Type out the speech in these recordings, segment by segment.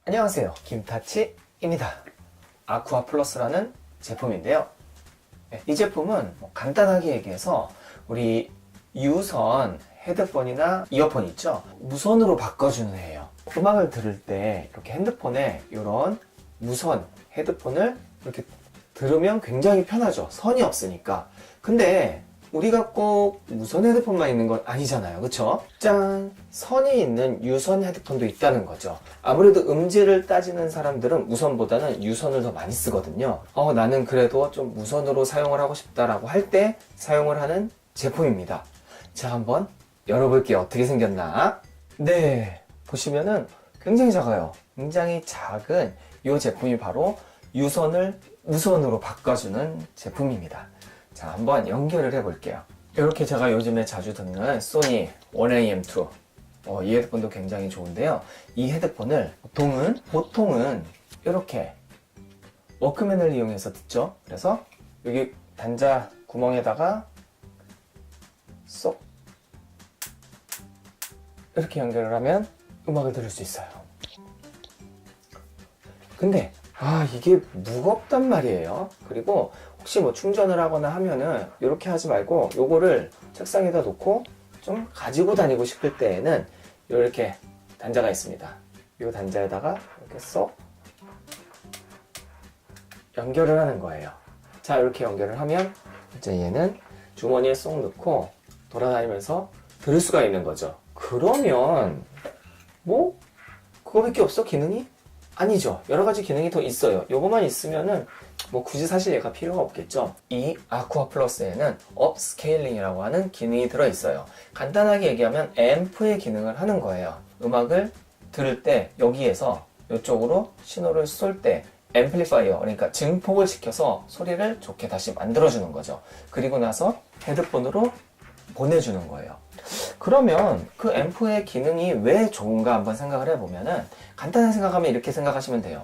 안녕하세요, 김타치입니다. 아쿠아 플러스라는 제품인데요. 이 제품은 간단하게 얘기해서 우리 유선 헤드폰이나 이어폰 있죠? 무선으로 바꿔주는 애예요. 음악을 들을 때 이렇게 핸드폰에 이런 무선 헤드폰을 이렇게 들으면 굉장히 편하죠. 선이 없으니까. 근데 우리가 꼭 무선 헤드폰만 있는 건 아니잖아요. 그쵸? 짠! 선이 있는 유선 헤드폰도 있다는 거죠. 아무래도 음질을 따지는 사람들은 무선보다는 유선을 더 많이 쓰거든요. 나는 그래도 좀 무선으로 사용을 하고 싶다라고 할 때 사용을 하는 제품입니다. 자, 한번 열어볼게요. 어떻게 생겼나? 네, 보시면은 굉장히 작아요. 굉장히 작은 이 제품이 바로 유선을 무선으로 바꿔주는 제품입니다. 자, 한번 연결을 해볼게요. 이렇게 제가 요즘에 자주 듣는 소니 1AM2 이 헤드폰도 굉장히 좋은데요. 이 헤드폰을 보통은 이렇게 워크맨을 이용해서 듣죠. 그래서 여기 단자 구멍에다가 쏙 이렇게 연결을 하면 음악을 들을 수 있어요. 근데 이게 무겁단 말이에요. 그리고 혹시 뭐 충전을 하거나 하면은 이렇게 하지 말고 요거를 책상에다 놓고 좀 가지고 다니고 싶을 때에는 이렇게 단자가 있습니다. 이 단자에다가 이렇게 쏙 연결을 하는 거예요. 자, 이렇게 연결을 하면 이제 얘는 주머니에 쏙 넣고 돌아다니면서 들을 수가 있는 거죠. 그러면 뭐 그거밖에 없어, 기능이? 아니죠. 여러 가지 기능이 더 있어요. 요거만 있으면은 뭐 굳이 사실 얘가 필요가 없겠죠. 이 아쿠아 플러스에는 업스케일링이라고 하는 기능이 들어있어요. 간단하게 얘기하면 앰프의 기능을 하는 거예요. 음악을 들을 때 여기에서 이쪽으로 신호를 쏠 때 앰플리파이어, 그러니까 증폭을 시켜서 소리를 좋게 다시 만들어주는 거죠. 그리고 나서 헤드폰으로 보내주는 거예요. 그러면 그 앰프의 기능이 왜 좋은가 한번 생각을 해보면은 간단하게 생각하면 이렇게 생각하시면 돼요.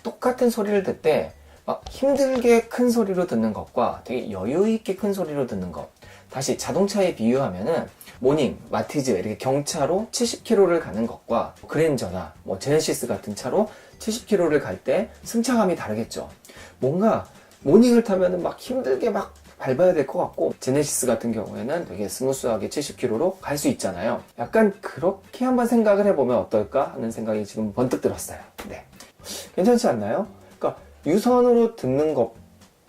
똑같은 소리를 듣 때 막 힘들게 큰 소리로 듣는 것과 되게 여유있게 큰 소리로 듣는 것, 다시 자동차에 비유하면은 모닝, 마티즈 이렇게 경차로 70km를 가는 것과 그랜저나 뭐 제네시스 같은 차로 70km를 갈 때 승차감이 다르겠죠. 뭔가 모닝을 타면은 막 힘들게 막 밟아야 될 것 같고 제네시스 같은 경우에는 되게 스무스하게 70km로 갈 수 있잖아요. 약간 그렇게 한번 생각을 해보면 어떨까 하는 생각이 지금 번뜩 들었어요. 네, 괜찮지 않나요? 그러니까 유선으로 듣는 것,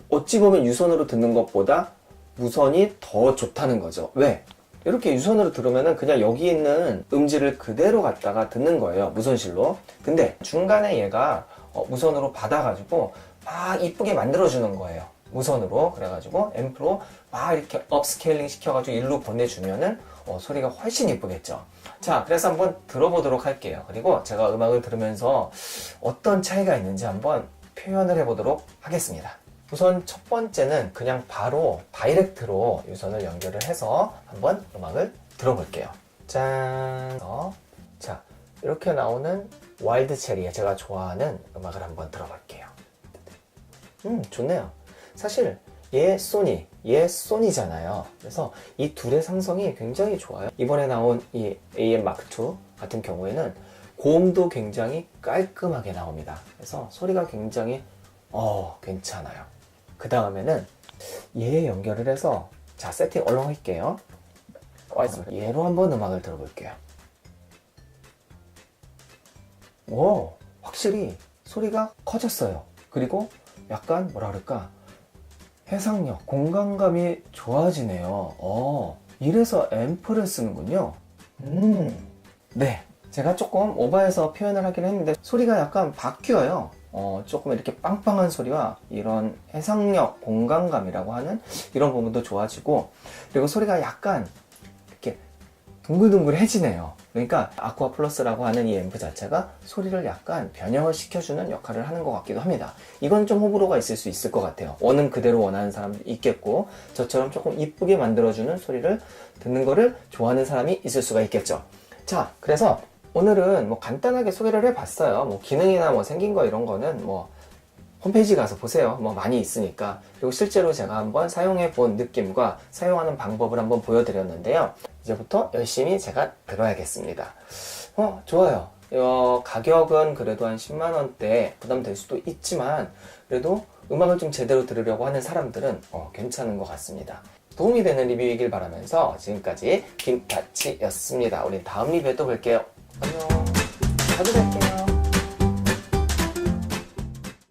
어찌 보면 유선으로 듣는 것보다 무선이 더 좋다는 거죠. 왜? 이렇게 유선으로 들으면은 그냥 여기 있는 음질을 그대로 갖다가 듣는 거예요, 무선실로. 근데 중간에 얘가 무선으로 받아가지고 막 이쁘게 만들어주는 거예요, 무선으로. 그래가지고 앰프로 막 이렇게 업스케일링 시켜가지고 일로 보내주면은 소리가 훨씬 이쁘겠죠. 자, 그래서 한번 들어보도록 할게요. 그리고 제가 음악을 들으면서 어떤 차이가 있는지 한번 표현을 해보도록 하겠습니다. 우선 첫 번째는 그냥 바로 다이렉트로 유선을 연결을 해서 한번 음악을 들어볼게요. 짠. 자, 이렇게 나오는 와일드 체리의 제가 좋아하는 음악을 한번 들어볼게요. 좋네요. 사실 얘 소니잖아요. 그래서 이 둘의 상성이 굉장히 좋아요. 이번에 나온 이 AM Mark2 같은 경우에는 고음도 굉장히 깔끔하게 나옵니다. 그래서 소리가 굉장히 괜찮아요. 그 다음에는 얘 연결을 해서, 자, 세팅 얼른 할게요. 얘로 한번 음악을 들어볼게요. 오, 확실히 소리가 커졌어요. 그리고 약간 뭐라 그럴까, 해상력, 공간감이 좋아지네요. 이래서 앰프를 쓰는군요. 네, 제가 조금 오버해서 표현을 하긴 했는데 소리가 약간 바뀌어요. 조금 이렇게 빵빵한 소리와 이런 해상력, 공간감이라고 하는 이런 부분도 좋아지고, 그리고 소리가 약간 이렇게 둥글둥글해지네요. 그러니까 아쿠아 플러스라고 하는 이 앰프 자체가 소리를 약간 변형을 시켜주는 역할을 하는 것 같기도 합니다. 이건 좀 호불호가 있을 수 있을 것 같아요. 원은 그대로 원하는 사람도 있겠고, 저처럼 조금 이쁘게 만들어주는 소리를 듣는 거를 좋아하는 사람이 있을 수가 있겠죠. 자, 그래서 오늘은 뭐 간단하게 소개를 해봤어요. 뭐 기능이나 뭐 생긴 거 이런 거는 뭐 홈페이지 가서 보세요. 뭐 많이 있으니까. 그리고 실제로 제가 한번 사용해 본 느낌과 사용하는 방법을 한번 보여드렸는데요. 이제부터 열심히 제가 들어야겠습니다. 좋아요. 가격은 그래도 한 10만원대 부담될 수도 있지만 그래도 음악을 좀 제대로 들으려고 하는 사람들은 괜찮은 것 같습니다. 도움이 되는 리뷰이길 바라면서 지금까지 김다치였습니다. 우리 다음 리뷰에 또 뵐게요. 안녕. 자주 뵐게요.